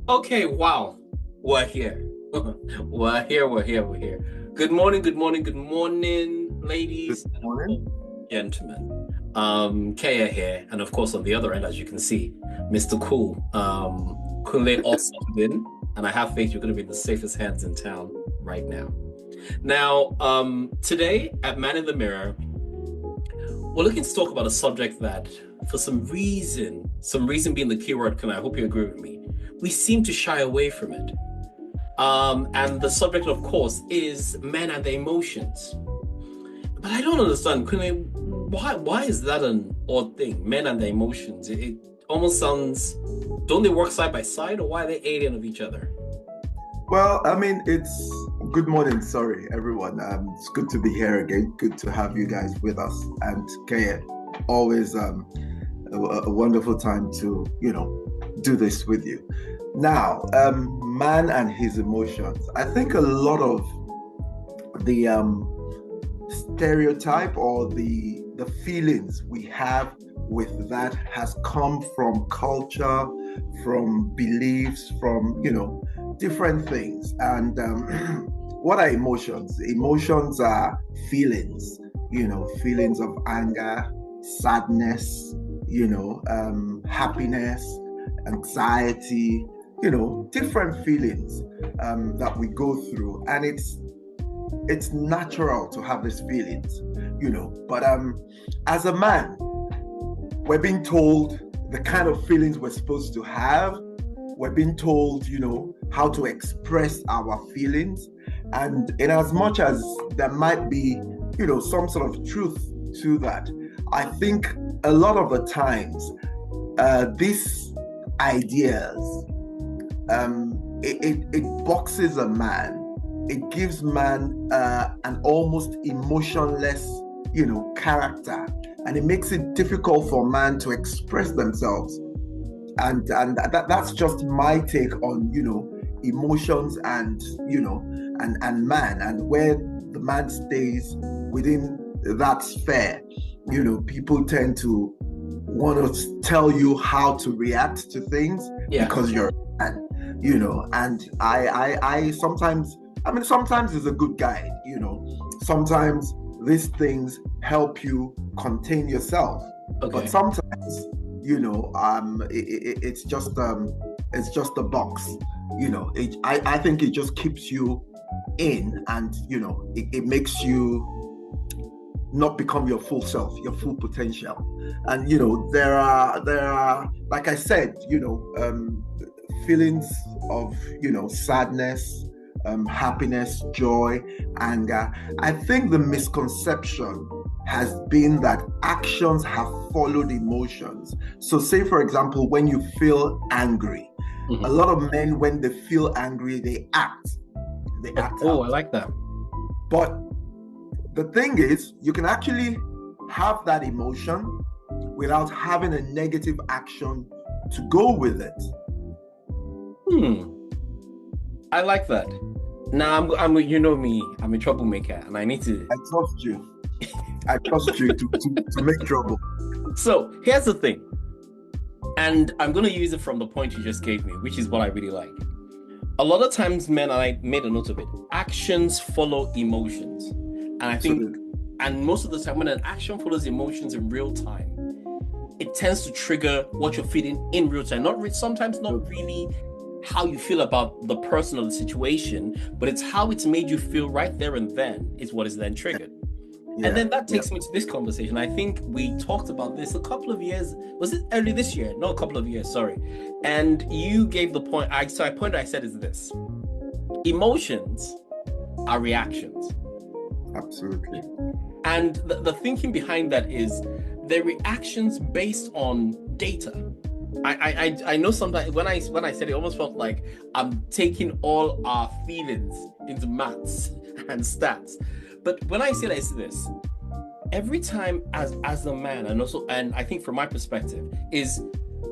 Okay, wow. We're here. We're here. Good morning, Good ladies and morning. gentlemen. Kaya here, and of course on the other end, as you can see, Mr. Cool. Kule also in, and I have faith you're gonna be in the safest hands in town right now. Now, today at Man in the Mirror, we're looking to talk about a subject that, for some reason being the keyword, can I hope you agree with me, we seem to shy away from it. And the subject, of course, is men and their emotions. But I don't understand, Quinny, why is that an odd thing? Men and their emotions. It almost sounds, don't they work side by side, or why are they alien of each other? It's good morning. Sorry, everyone. It's good to be here again. Good to have you guys with us. And Kaya, always a wonderful time to, do this with you. Now, man and his emotions. I think a lot of the stereotype or the feelings we have with that has come from culture, from beliefs, from different things. And what are emotions? Emotions are feelings, feelings of anger, sadness, happiness, anxiety, different feelings that we go through, and it's natural to have these feelings, but as a man, we're being told the kind of feelings we're supposed to have. We're being told, how to express our feelings. And in as much as there might be, some sort of truth to that, I think a lot of the times, these ideas, it boxes a man. It gives man an almost emotionless, character, and it makes it difficult for man to express themselves. And that's just my take on emotions and and man, and where the man stays within that sphere. People tend to want to tell you how to react to things Yeah. because you're a man, and I sometimes, sometimes it's a good guide. Sometimes these things help you contain yourself, but Okay. sometimes it's just a box. I think it just keeps you in, and it makes you not become your full self, your full potential. And there are, like I said, feelings of sadness, happiness, joy, anger. I think the misconception has been that actions have followed emotions. So, say for example, when you feel angry, a Mhm. lot of men, when they feel angry, they Okay. act Oh, I out. like that. But the thing is, you can actually have that emotion without having a negative action to go with it. Hmm. I like that. Now you know me, I'm a troublemaker, and I need to. I trust you. I trust you to make trouble. So here's the thing, and I'm gonna use it from the point you just gave me, which is what I really like. A lot of times, men, and I made a note of it, actions follow emotions. And I think, Absolutely. and most of the time, when an action follows emotions in real time, it tends to trigger what you're feeling in real time. Sometimes not really how you feel about the person or the situation, but it's how it's made you feel right there and then is what is then triggered. And Yeah, then that yeah. takes me to this conversation. I think we talked about this a couple of years. Was it early this year? No, a couple of years, sorry. And you gave the point. I said is this: emotions are reactions. Absolutely. And the thinking behind that is they're reactions based on data. I know sometimes when I said it, almost felt like I'm taking all our feelings into maths and stats. But when I say that, it's this: every time as a man, and also, and I think from my perspective, is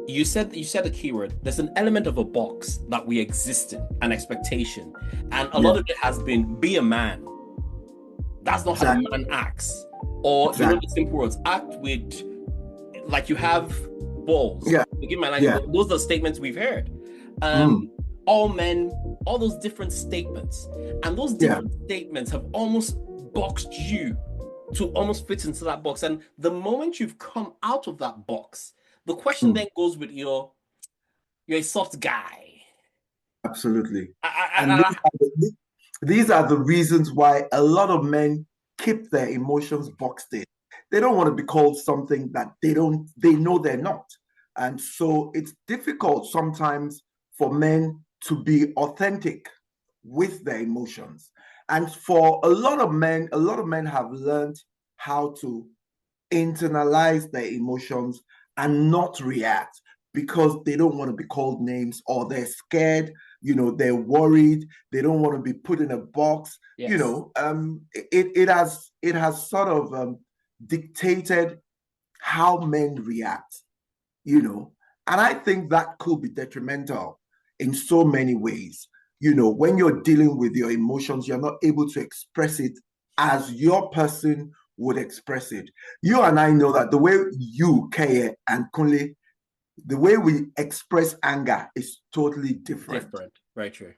you said the keyword. There's an element of a box that we exist in, an expectation, and a Yeah, lot of it has been be a man. That's not how a exactly. man acts. Or Exactly. the simple words, act with like you have balls. Yeah, Forgive my language, yeah. but those are statements we've heard. Um, Mm. all men, all those different statements. And those Yeah, different statements have almost boxed you to almost fit into that box. And the moment you've come out of that box, the question mm, then goes with you're a soft guy. absolutely. I, And I, these are the reasons why a lot of men keep their emotions boxed in. They don't want to be called something that they know they're not. And so it's difficult sometimes for men to be authentic with their emotions. And for a lot of men have learned how to internalize their emotions and not react because they don't want to be called names or they're scared, they're worried, they don't want to be put in a box. yes, It has sort of dictated how men react, you know. And I think that could be detrimental in so many ways. When you're dealing with your emotions, you're not able to express it as your person would express it. You and I know that the way you, Keye, and Kunle, the way we express anger is totally different. different. Very true.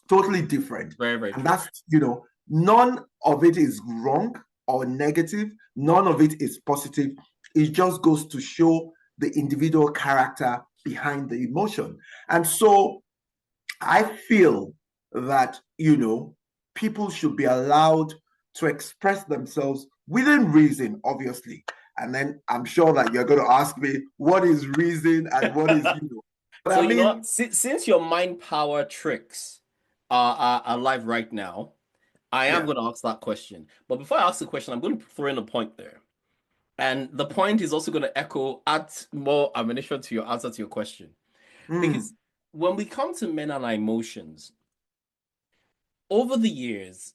Totally different. Very, very And true. none of it is wrong or negative, none of it is positive. It just goes to show the individual character behind the emotion. And so I feel that, people should be allowed to express themselves within reason, obviously. And then I'm sure that you're going to ask me what is reason and what is. But So I you know what? mean, Since your mind power tricks are live right now, I am yeah. going to ask that question. But before I ask the question, I'm going to throw in a point there. And the point is also going to add more ammunition to your answer to your question. Because Mm, when we come to men and our emotions, over the years,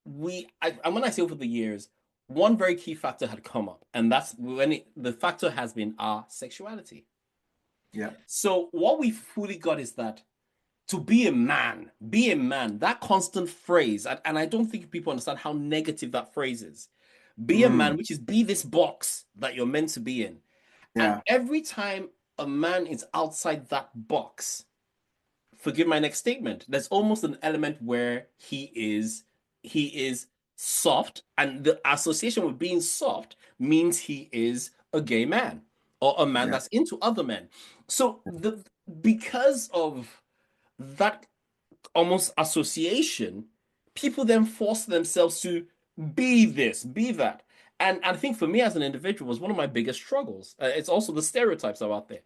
and when I say over the years, one very key factor had come up, and that's the factor has been our sexuality. yeah. So what we fully got is that to be a man, that constant phrase, and I don't think people understand how negative that phrase is. Be a Mm, man, which is be this box that you're meant to be in. And yeah. every time a man is outside that box, forgive my next statement, there's almost an element where he is soft, and the association with being soft means he is a gay man or a man Yeah. that's into other men. So because of that almost association, people then force themselves to be this, be that. And I think for me as an individual was one of my biggest struggles. It's also the stereotypes that are out there.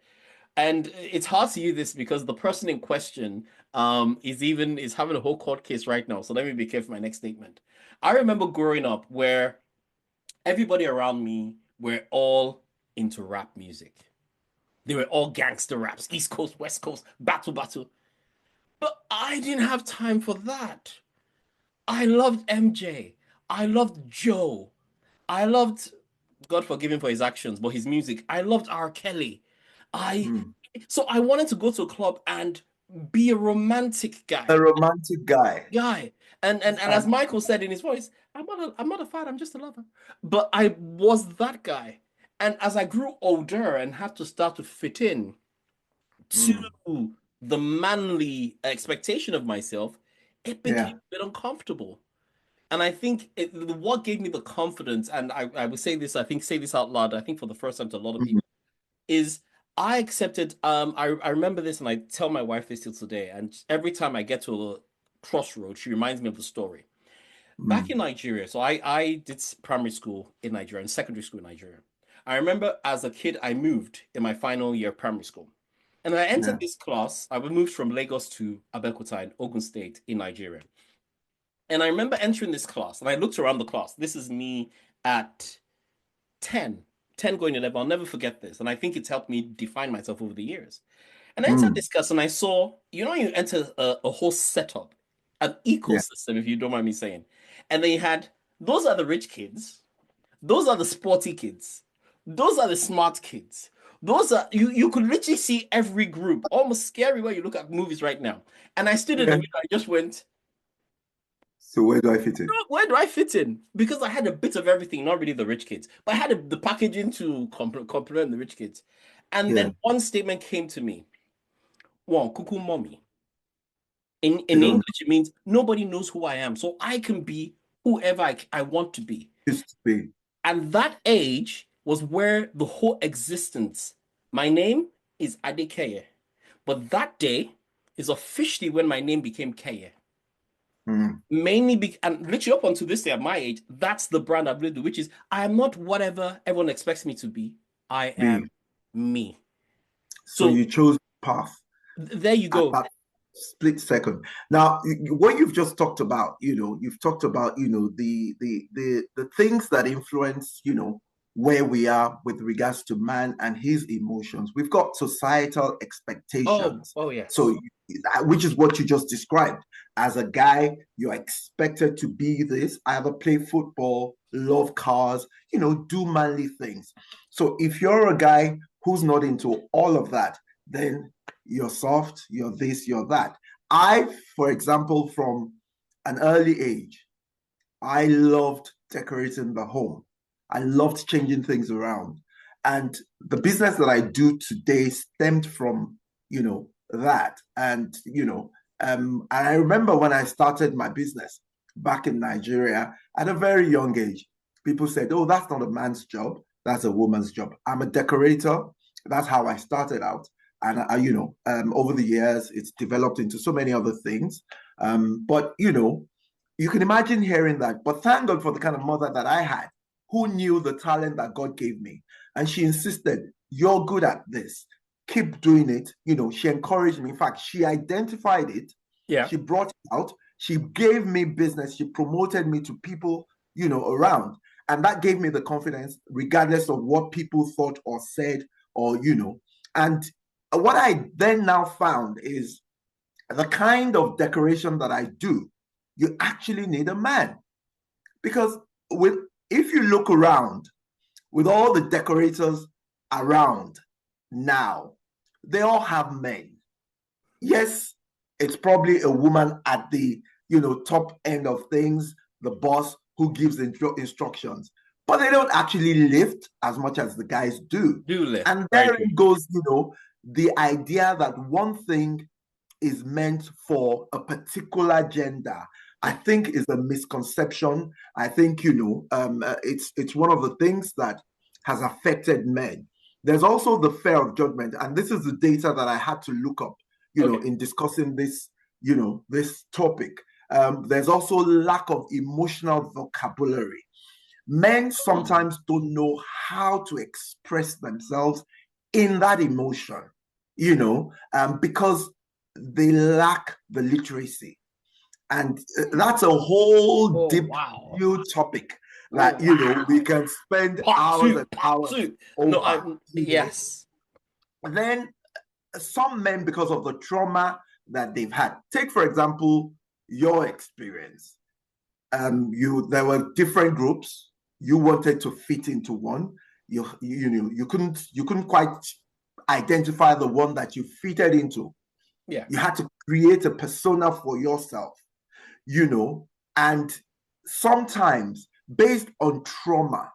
And it's hard to use this because the person in question is having a whole court case right now. So let me be careful my next statement. I remember growing up where everybody around me were all into rap music. They were all gangster raps, East Coast, West Coast, battle, battle. But I didn't have time for that. I loved MJ. I loved Joe. I loved, God forgive him for his actions, but his music. I loved R. Kelly. I Mm. so I wanted to go to a club and be a romantic A guy. romantic guy. Guy. And as And Michael said in his voice, I'm not a fan, I'm just a lover. But I was that guy. And as I grew older and had to start to fit in mm, to the manly expectation of myself, it became yeah. a bit uncomfortable. And I think what gave me the confidence, and I would say this, I think say this out loud, I think for the first time to a lot of Mm, people, is I accepted, I remember this and I tell my wife this till today, and every time I get to a crossroad, she reminds me of the story. Back mm, in Nigeria, so I did primary school in Nigeria and secondary school in Nigeria. I remember as a kid, I moved in my final year of primary school. And I yeah. entered this class. I moved from Lagos to Abeokuta in Ogun State in Nigeria. And I remember entering this class and I looked around the class. This is me at 10, 10 going 11. I'll never forget this. And I think it's helped me define myself over the years. And I entered Mm, this class and I saw, you enter a whole setup, an yeah. ecosystem, if you don't mind me saying. And then you had, those are the rich kids, those are the sporty kids, those are the smart kids. Those are you could literally see every group, almost scary when you look at movies right now. And I stood in the Yeah. middle, I just went, So where do I fit in? where do I fit in? Because I had a bit of everything, not really the rich kids, but I had the packaging to complement the rich kids. And Yeah. then one statement came to me, one, cuckoo mommy. In They don't English, it means nobody knows who I am. So I can be whoever I want to be. used to be. And that age was where the whole existence, my name is Adekeye. But that day is officially when my name became Keye. Mm, Mainly and literally up until this day at my age, that's the brand I've lived with, which is I am not whatever everyone expects me to be. I be. am me. So So you chose path there you at go. that split second. Now, what you've just talked about, you've talked about, the things that influence, where we are with regards to man and his emotions. We've got societal Oh, expectations. oh yes. So, which is what you just described. As a guy, you're expected to be this, either play football, love cars, do manly things. So if you're a guy who's not into all of that, then you're soft, you're this, you're that. I, for example, from an early age, I loved decorating the home. I loved changing things around. And the business that I do today stemmed from, that. And I remember when I started my business back in Nigeria at a very young age, people said, oh, that's not a man's job. That's a woman's job. I'm a decorator. That's how I started out. And over the years, it's developed into so many other things. But you can imagine hearing that. But thank God for the kind of mother that I had who knew the talent that God gave me. And she insisted, you're good at this. Keep doing it. She encouraged me. In fact, she identified it. Yeah. She brought it out. She gave me business. She promoted me to people, around. And that gave me the confidence, regardless of what people thought or said, and what I then now found is the kind of decoration that I do, you actually need a man. Because with if you look around with all the decorators around now, they all have men. Yes, it's probably a woman at the top end of things, the boss who gives instructions, but they don't actually lift as much as the guys do. Do lift. And Very there true. it goes, the idea that one thing is meant for a particular gender, I Yeah. think is a misconception. I think it's one of the things that has affected men. There's also the fear of judgment, and this is the data that I had to look up, Okay. in discussing this topic. There's also lack of emotional vocabulary. Men Oh. sometimes don't know how to express themselves in that emotion, because they lack the literacy. And that's a whole Oh deep wow. new topic Oh that, we wow. can spend Part hours two. and Part hours two. No, I over, yes. Then some men, because of the trauma that they've had, take, for example, your experience. There were different groups. You wanted to fit into one. You couldn't quite identify the one that you fitted into. Yeah. You had to create a persona for yourself, you know, and sometimes based on trauma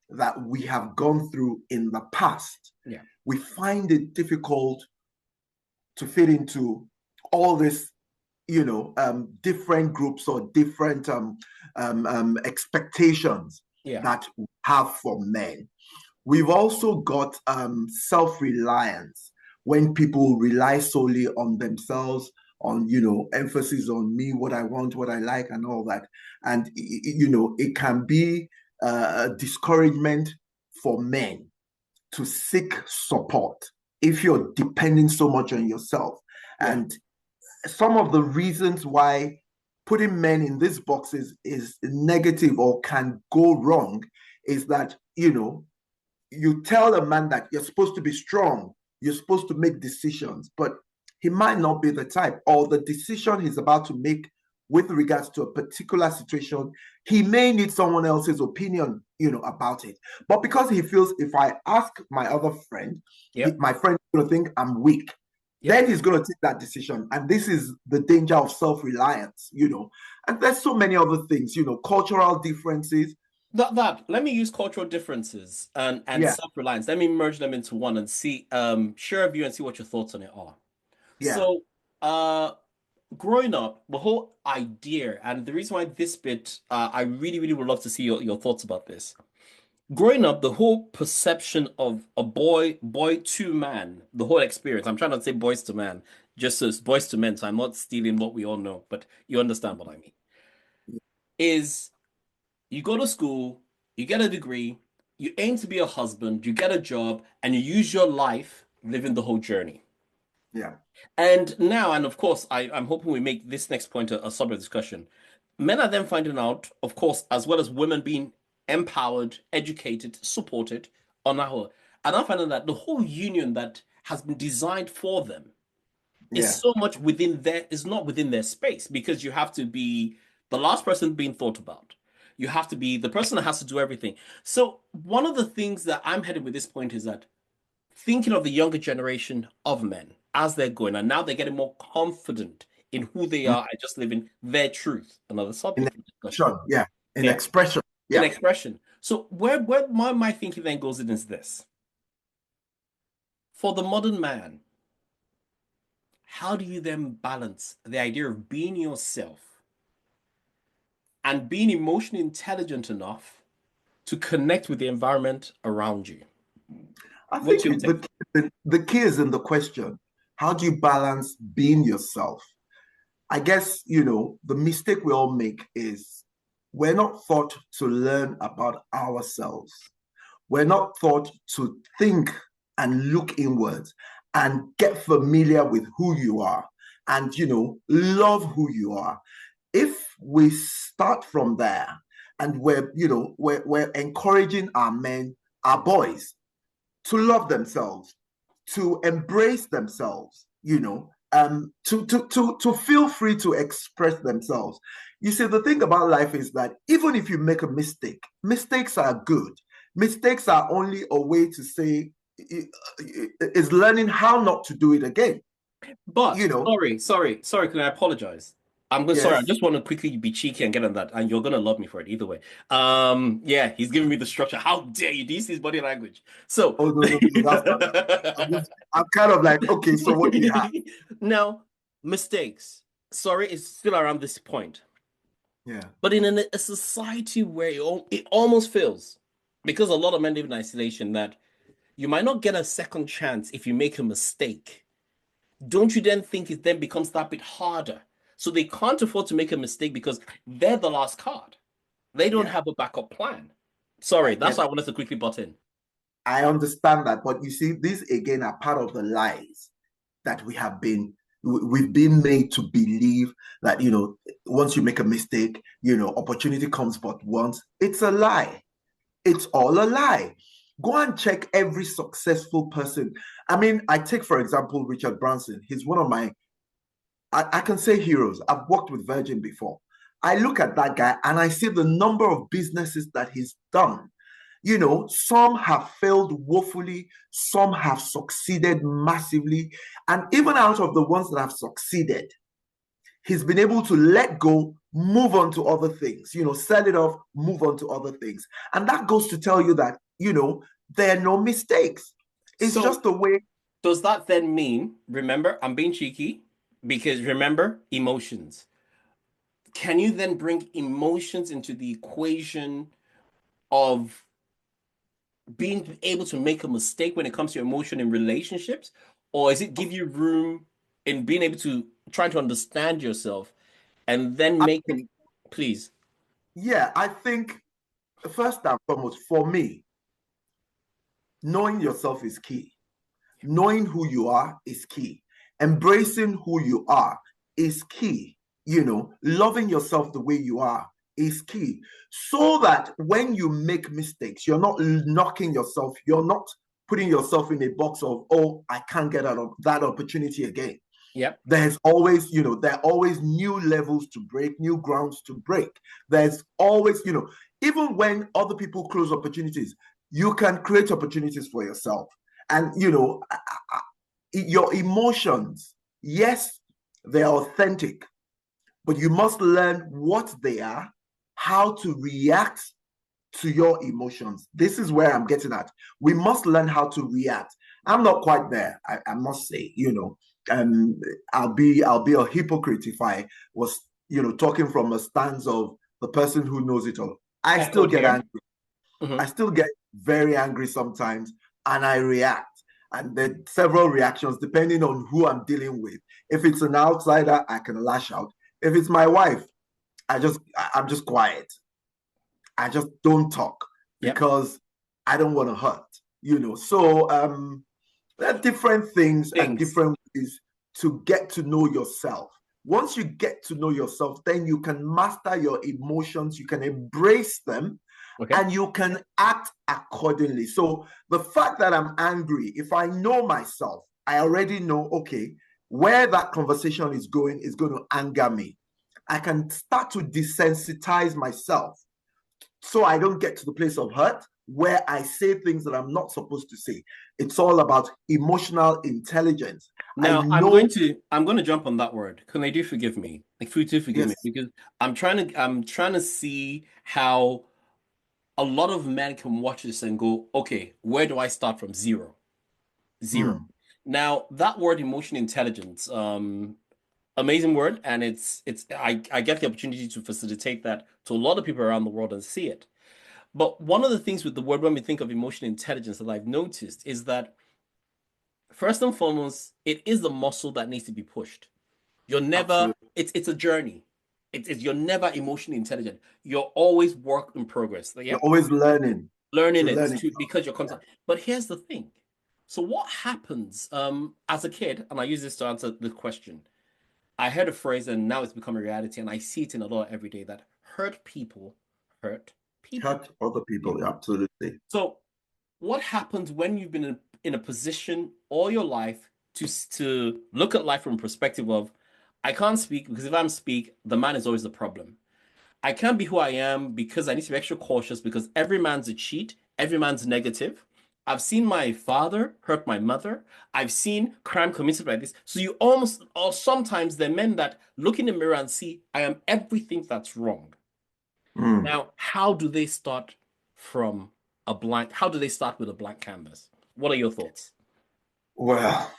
that we have gone through in the past, Yeah. we find it difficult to fit into all this, different groups or different expectations Yeah. that we have for men. We've also got self-reliance, when people rely solely on themselves, on, emphasis on me, what I want, what I like, and all that. And, it can be a discouragement for men to seek support if you're depending so much on yourself. Yeah. And some of the reasons why putting men in these boxes is negative or can go wrong is that, you tell a man that you're supposed to be strong, you're supposed to make decisions, but he might not be the type, or the decision he's about to make with regards to a particular situation, he may need someone else's opinion, about it. But because he feels, if I ask my other friend, Yep. my friend is going to think I'm weak, Yep. then he's going to take that decision. And this is the danger of self-reliance, And there's so many other things, cultural differences. That let me use cultural differences and Yeah, self-reliance. Let me merge them into one and see share a view and see what your thoughts on it are. yeah. So uh growing up, the whole idea, and the reason why this bit, I really, really would love to see your thoughts about this. Growing up, the whole perception of a boy to man, the whole experience, I'm trying not to say boys to man, just as boys to men, so I'm not stealing what we all know, but you understand what I mean, is you go to school, you get a degree, you aim to be a husband, you get a job, and you use your life living the whole journey. Yeah. And now, and of course, I'm hoping we make this next point a subject of discussion. Men are then finding out, of course, as well as women being empowered, educated, supported on our, and I'm finding that the whole union that has been designed for them is Yeah. so much within their, is not within their space because you have to be the last person being thought about. You have to be the person that has to do everything. So one of the things that I'm headed with this point is that thinking of the younger generation of men as they're going, and now they're getting more confident in who they Mm. are and just living their truth. Another In subject for discussion. expression. Yeah. In Yeah, expression. in Yeah. expression. So where my thinking then goes in is this: for the modern man, how do you then balance the idea of being yourself and being emotionally intelligent enough to connect with the environment around you? I What's think your take? the key is in the question. How do you balance being yourself? I guess, the mistake we all make is we're not taught to learn about ourselves. We're not taught to think and look inwards and get familiar with who you are and, love who you are. If we start from there and we're encouraging our men, our boys to love themselves, to embrace themselves, to feel free to express themselves. You see, the thing about life is that even if you make a mistake, mistakes are good. Mistakes are only a way to say is learning how not to do it again. But You know, sorry, can I apologize? Sorry, I yes. just want to quickly be cheeky and get on that, and you're gonna love me for it either way. Yeah, he's giving me the structure. How dare you? Do you see his body language? So Oh no, no, no, that's not. I'm kind of like, okay, so what do you have? now, mistakes. Sorry, it's still around this point. Yeah, But in a society where it almost feels, because a lot of men live in isolation, that you might not get a second chance if you make a mistake. Don't you then think it then becomes that bit harder? So they can't afford to make a mistake because they're the last card. They don't yeah, have a backup plan. I Sorry, that's get. why I wanted to quickly butt in. I understand that, but you see, these again are part of the lies that we've been made to believe that once you make a mistake, opportunity comes but once. It's a lie. It's all a lie. Go and check every successful person. I mean, I take for example Richard Branson. He's one of my, I can say, heroes. I've worked with Virgin before. I look at that guy and I see the number of businesses that he's done. Some have failed woefully, some have succeeded massively. And even out of the ones that have succeeded, he's been able to let go, move on to other things, sell it off, move on to other things. And that goes to tell you that, there are no mistakes. It's So just the way. does that then mean, remember, I'm being cheeky because remember, emotions. Can you then bring emotions into the equation of being able to make a mistake when it comes to emotion in relationships? Or is it give you room in being able to trying to understand yourself and then I make think, it, please? yeah, I think first and foremost, for me, knowing yourself is key. Knowing who you are is key. Embracing who you are is key. Loving yourself the way you are is key. So that when you make mistakes, you're not knocking yourself, you're not putting yourself in a box of, oh, I can't get out of that opportunity again. Yep. There are always new levels to break, new grounds to break. There's always, even when other people close opportunities, you can create opportunities for yourself. And, your emotions, yes, they're authentic, but you must learn what they are, how to react to your emotions. This is where I'm getting at. We must learn how to react. I'm not quite there, I must say. um, I'll be a hypocrite if I was, talking from a stance of the person who knows it all. I still Echoed get here. angry. I Mhm. still get very angry sometimes, and I react. And there are several reactions depending on who I'm dealing with. If it's an outsider, I can lash out. If it's my wife, I'm just quiet. I just don't talk Yep. because I don't want to hurt. So there are different things and Things. different ways to get to know yourself. Once you get to know yourself, then you can master your emotions, you can embrace them, Okay. and you can act accordingly. So the fact that I'm angry, if I know myself, I already know, okay, where that conversation is going to anger me. I can start to desensitize myself so I don't get to the place of hurt where I say things that I'm not supposed to say. It's all about emotional intelligence. I Now know, I'm going to jump on that word. Can I do forgive me? Like food do forgive me yes, because I'm trying to see how a lot of men can watch this and go, okay, where do I start from zero? Zero. mm, Now, that word emotional intelligence, amazing word, and I get the opportunity to facilitate that to a lot of people around the world and see it. But one of the things with the word when we think of emotional intelligence that I've noticed is that first and foremost, it is the muscle that needs to be pushed. You're never, absolutely. it's a journey. You're never emotionally intelligent. You're always work in progress. Like, You're yep, always learning. learning You're it learning. to because you're constant. But here's the thing. So what happens as a kid, and I use this to answer the question. I heard a phrase and now it's become a reality, and I see it in a lot every day that hurt people. Help other people. Absolutely. So what happens when you've been in a position all your life to look at life from a perspective of I can't speak because if I'm speak, the man is always the problem. I can't be who I am because I need to be extra cautious because every man's a cheat, every man's negative. I've seen my father hurt my mother. I've seen crime committed like this. So you almost, or sometimes the men that look in the mirror and see, I am everything that's wrong. Mm. Now, how do they start from a blank? How do they start with a blank canvas? What are your thoughts? Well,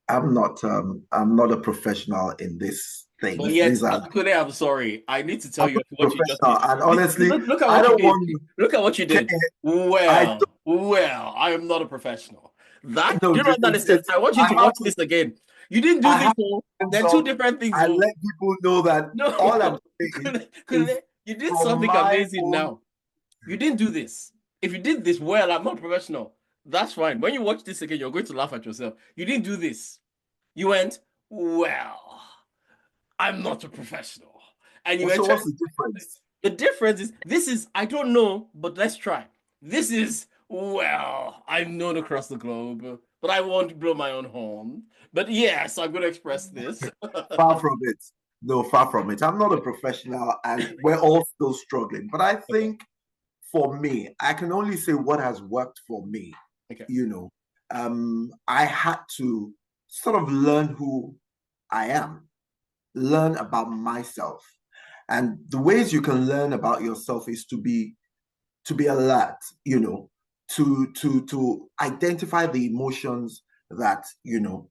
I'm not a professional in these But things. yet, These are Kule, I'm sorry. I need to tell I'm you not a what you just professional, did. and honestly, Look at I what you don't did. want. Look at what you did. I don't Well, I am not a professional. That, know. do you know what that is? It's I want you I to have watch this again. You didn't do I this, have oh. sense They're two of different things, I oh. let people know that all I'm No, saying is Kule, you did from something my amazing own. now. You didn't do this. If you did this, well, I'm not professional. That's fine. When you watch this again, you're going to laugh at yourself. You didn't do this. You went, well, I'm not a professional. And you So entered. what's the difference? The difference is this is, I don't know, but let's try. This is, well, I'm known across the globe, but I won't blow my own horn. But yes, I'm going to express this. Far from it. No, far from it. I'm not a professional, and we're all still struggling. But I Okay. think for me, I can only say what has worked for me. Okay. You know, I had to sort of learn who I am, learn about myself. And the ways you can learn about yourself is to be alert, to identify the emotions that you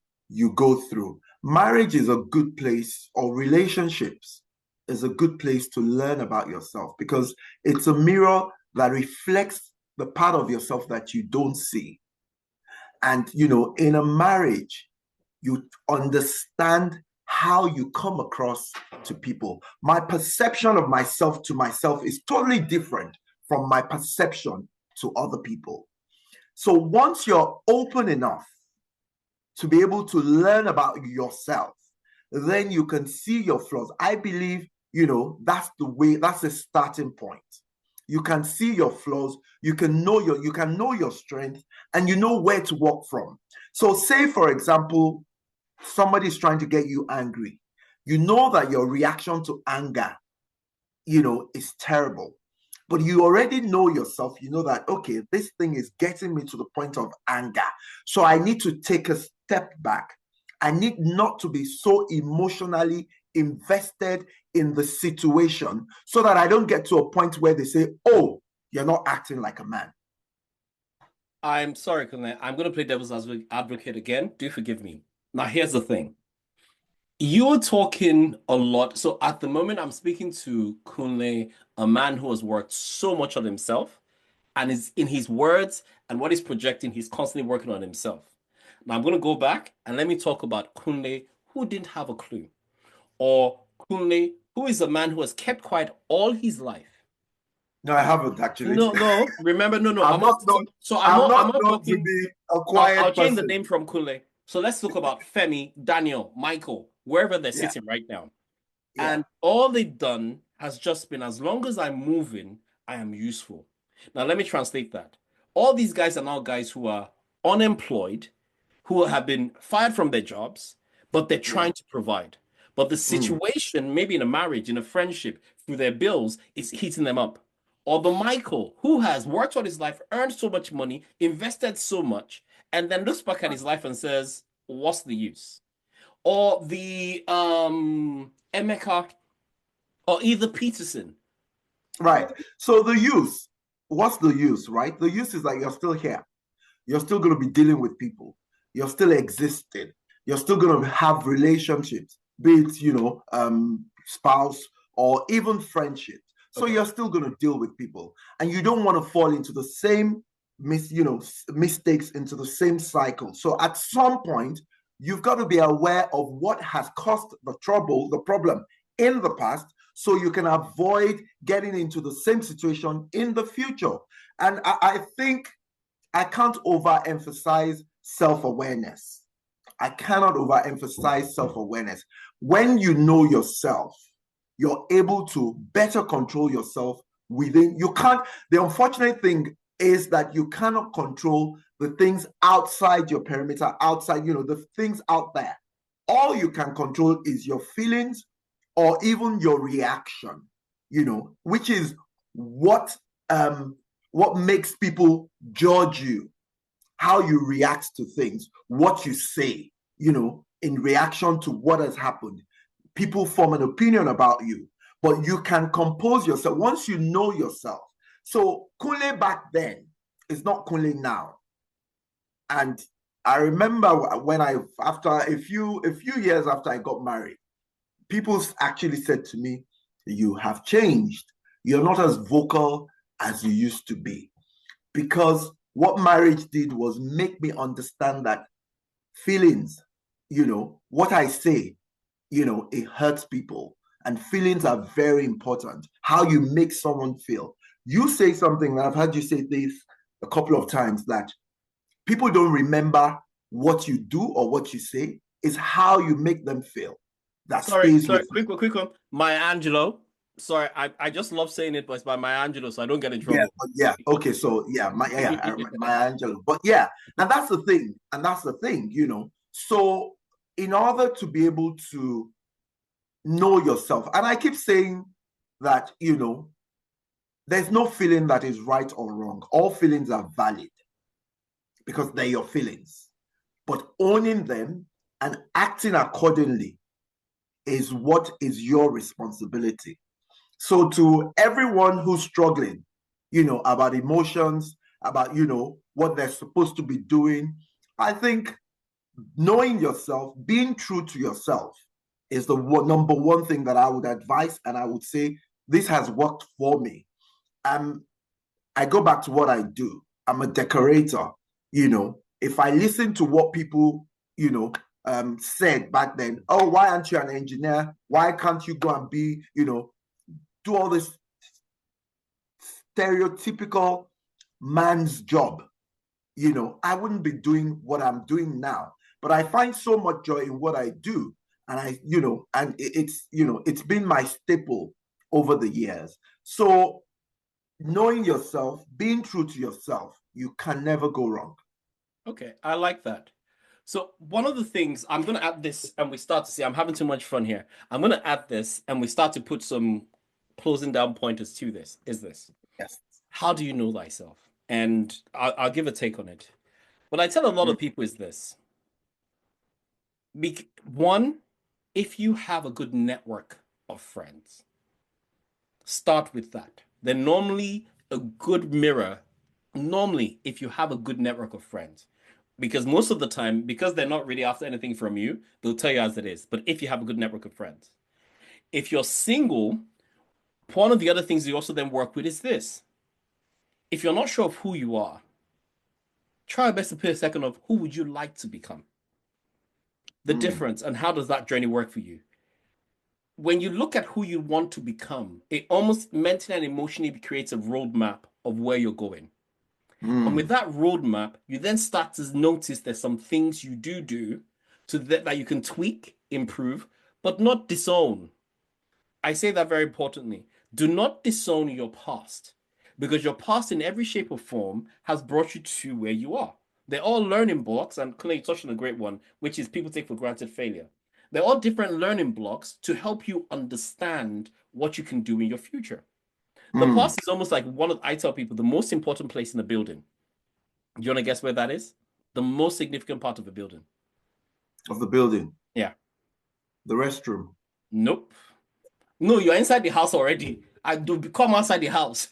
go through. Marriage is a good place, or relationships is a good place to learn about yourself because it's a mirror that reflects the part of yourself that you don't see. And in a marriage, you understand how you come across to people. My perception of myself to myself is totally different from my perception to other people. So once you're open enough to be able to learn about yourself, then you can see your flaws. I believe, that's the way, that's the starting point. You can see your flaws, you can know your strength, and you know where to work from. So say, for example, somebody's trying to get you angry. You know that your reaction to anger, is terrible. But you already know yourself. You know that, okay, this thing is getting me to the point of anger. So I need to take a step back. I need not to be so emotionally invested in the situation so that I don't get to a point where they say, oh, you're not acting like a man. I'm sorry, Kunle. I'm going to play devil's advocate again. Do forgive me. Now, here's the thing. You're talking a lot. So at the moment, I'm speaking to Kunle, a man who has worked so much on himself and is in his words and what he's projecting, he's constantly working on himself. Now, I'm going to go back and let me talk about Kunle, who didn't have a clue, or Kunle, who is a man who has kept quiet all his life. No, I haven't actually. No, no, remember, no, no. I'm not known. I'm I'm not not known to talking. be a I'll quiet change the person. name from Kunle. So let's talk about Femi, Daniel, Michael, wherever they're Yeah, sitting right now. yeah, And all they've done has just been as long as I'm moving, I am useful. Now, let me translate that. All these guys are now guys who are unemployed, who have been fired from their jobs, but they're yeah. trying to provide. But the Mm, situation, maybe in a marriage, in a friendship, through their bills, is heating them up. Or the Michael, who has worked all his life, earned so much money, invested so much, and then looks back at his life and says, what's the use? Or the Emeka or either Peterson. right. So the use, what's the use, right? The use is that you're still here. You're still going to be dealing with people. You're still existing. You're still going to have relationships, be it, spouse or even friendships. So Okay. you're still going to deal with people. And you don't want to fall into the same mistakes, into the same cycle. So at some point, you've got to be aware of what has caused the trouble, the problem in the past, so you can avoid getting into the same situation in the future. And I think I can't overemphasize self awareness. I cannot overemphasize self awareness. When you know yourself, you're able to better control yourself within. You can't, the unfortunate thing is that you cannot control the things outside your perimeter, outside, the things out there. All you can control is your feelings or even your reaction, which is what what makes people judge you, how you react to things, what you say, in reaction to what has happened. People form an opinion about you, but you can compose yourself once you know yourself. So Kunle back then is not Kunle now. And I remember when after a few years after I got married, people actually said to me, "You have changed. You're not as vocal as you used to be." Because what marriage did was make me understand that feelings, what I say, it hurts people. And feelings are very important. How you make someone feel. You say something, and I've heard you say this a couple of times, that people don't remember what you do or what you say, is how you make them feel that Sorry, stays sorry, with them. quick one. Maya Angelou. Sorry, I just love saying it, but it's by Maya Angelou, so I don't get in Yeah, trouble. but yeah, okay, so yeah, my Angelo. But yeah, now that's the thing, and that's the thing, So in order to be able to know yourself, and I keep saying that, there's no feeling that is right or wrong. All feelings are valid because they're your feelings. But owning them and acting accordingly is what is your responsibility. So to everyone who's struggling, about emotions, about, what they're supposed to be doing, I think knowing yourself, being true to yourself is the number one thing that I would advise. And I would say this has worked for me. Um, I go back to what I do. I'm a decorator. If I listen to what people, said back then, oh, why aren't you an engineer? Why can't you go and be, do all this stereotypical man's job? I wouldn't be doing what I'm doing now. But I find so much joy in what I do. And it's been my staple over the years. So knowing yourself, being true to yourself, you can never go wrong. Okay, I like that. So one of the things I'm going to add this, and we start to see I'm having too much fun here. I'm going to add this, and we start to put some closing down pointers to this. Is this Yes. how do you know thyself? And I'll give a take on it. What I tell a lot Mm. of people is this: one, if you have a good network of friends, start with that. Then normally a good mirror. Normally, if you have a good network of friends, Because most of the time, because they're not really after anything from you, they'll tell you as it is. But if you have a good network of friends, if you're single, one of the other things you also then work with is this. If you're not sure of who you are, try your best to put a second of who would you like to become? The Mm, difference and how does that journey work for you? When you look at who you want to become, it almost mentally and emotionally creates a roadmap of where you're going. And with mm, that roadmap, you then start to notice there's some things you do that you can tweak, improve, but not disown. I say that very importantly. Do not disown your past because your past, in every shape or form, has brought you to where you are. They're all learning blocks, and Clay touched on a great one, which is people take for granted failure. They're all different learning blocks to help you understand what you can do in your future. The mm. past is almost like I tell people the most important place in a building. Do you want to guess where that is? The most significant part of a building. Of the building, Yeah. the restroom. Nope. No, you're inside the house already. I do come outside the house.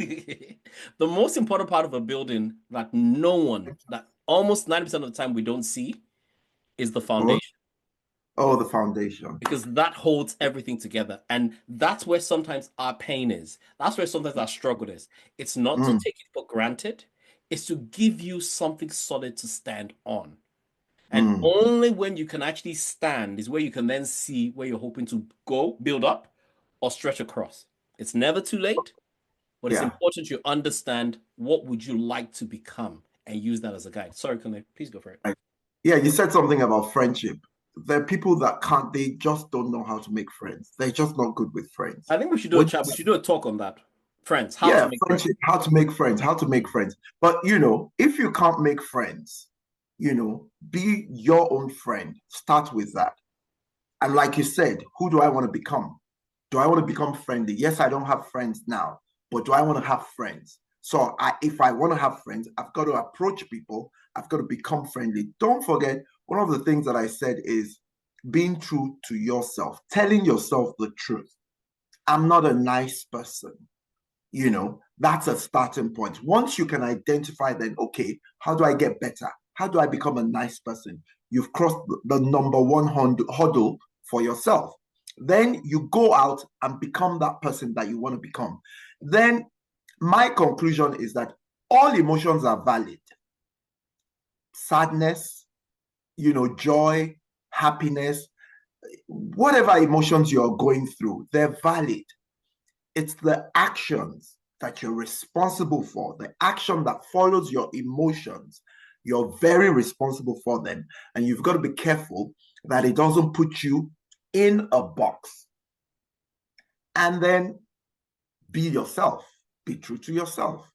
The most important part of a building that that almost 90% of the time we don't see is the Oh, foundation oh, the foundation. because that holds everything together. And that's where sometimes our pain is. That's where sometimes our struggle is. It's not to Mm, take it for granted, it's to give you something solid to stand on. And mm. only when you can actually stand is where you can then see where you're hoping to go, build up, or stretch across. It's never too late, but it's Yeah. important you understand what would you like to become and use that as a guide. Sorry, Kunle, please go for it. Right. Yeah, you said something about friendship. There are people that can't, they just don't know how to make friends. They're just not good with friends. I think we should do a Which, chat. We should do a talk on that. Friends, how to yeah, make friends. friendship, how to make friends, how to make friends. But, if you can't make friends, be your own friend. Start with that. And like you said, who do I want to become? Do I want to become friendly? Yes, I don't have friends now, but do I want to have friends? So if I want to have friends, I've got to approach people. I've got to become friendly. Don't forget, one of the things that I said is being true to yourself, telling yourself the truth. I'm not a nice person. That's a starting point. Once you can identify, then, okay, how do I get better? How do I become a nice person? You've crossed the number one hurdle for yourself. Then you go out and become that person that you want to become. Then my conclusion is that all emotions are valid. Sadness, joy, happiness, whatever emotions you're going through, they're valid. It's the actions that you're responsible for, the action that follows your emotions. You're very responsible for them. And you've got to be careful that it doesn't put you in a box. And then be yourself, be true to yourself,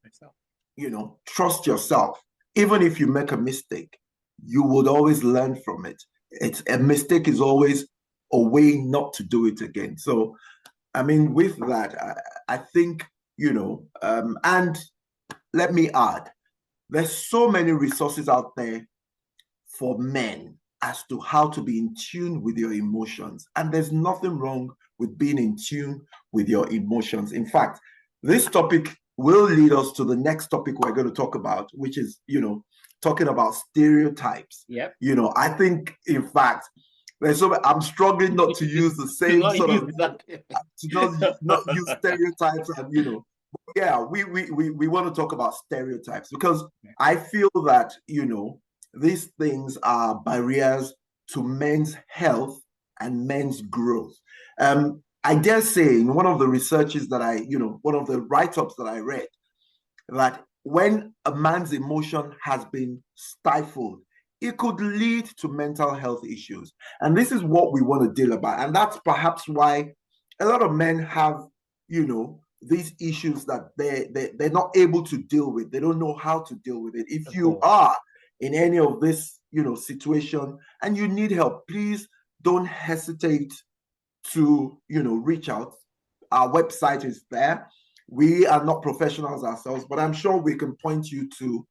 trust yourself. Even if you make a mistake, you would always learn from it. It's a mistake is always a way not to do it again. So I mean, with that, I think, and let me add, there's so many resources out there for men as to how to be in tune with your emotions. And there's nothing wrong with being in tune with your emotions. In fact, this topic will lead us to the next topic we're going to talk about, which is, talking about stereotypes. Yep. I think, in fact, I'm struggling not to use the Do same not sort use of that. to not use stereotypes and yeah, we want to talk about stereotypes because I feel that these things are barriers to men's health and men's growth. I dare say in one of the researches that one of the write-ups that I read, that when a man's emotion has been stifled, it could lead to mental health issues. And this is what we want to deal about. And that's perhaps why a lot of men have, these issues that they're not able to deal with. They don't know how to deal with it. If Of you course. are in any of this, situation and you need help, please don't hesitate to, reach out. Our website is there. We are not professionals ourselves, but I'm sure we can point you to,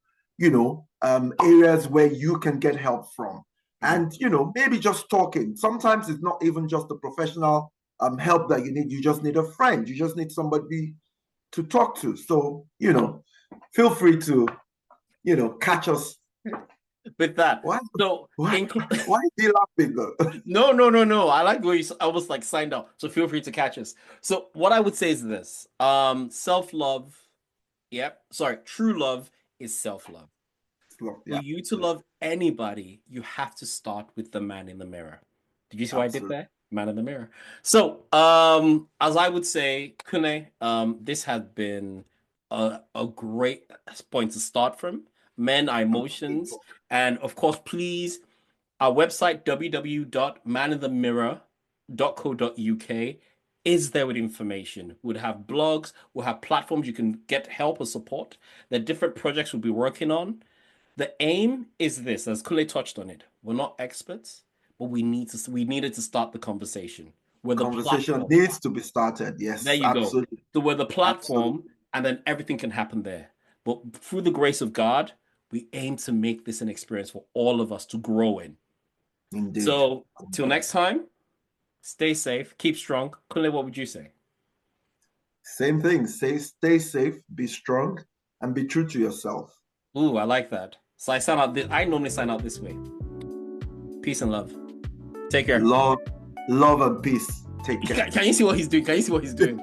areas where you can get help from. Mm. And, maybe just talking. Sometimes it's not even just the professional help that you need. You just need a friend. You just need somebody to talk to. So, feel free to, catch us with that. Why? So Why? in Why is he laughing though? no, no, no, no. I like the way you almost like signed out. So feel free to catch us. So what I would say is this. Self-love. Yep. Sorry. True love is self-love. For Yeah, you to love anybody, you have to start with the man in the mirror. Did you see what I did absolutely. there? Man in the mirror. So, as I would say, Kune, this has been a great point to start from. Men are emotions. And of course, please, our website, www.maninthemirror.co.uk, is there with information. We'll have blogs, we'll have platforms you can get help or support. There are different projects we'll be working on. The aim is this, as Kule touched on it. We're not experts, but we needed to start the conversation. We're the Conversation platform. needs to be started. There Yes, you go. absolutely. So we're the platform, Absolutely. and then everything can happen there. But through the grace of God, we aim to make this an experience for all of us to grow in. Indeed. So till next time, stay safe, keep strong. Kunle, what would you say? Same thing. Stay safe, be strong, and be true to yourself. Ooh, I like that. So I normally sign out this way. Peace and love. Take care. Love, love and peace. Take care. Can you see what he's doing? Can you see what he's doing?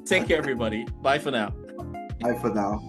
Take care, everybody. Bye for now. Bye for now.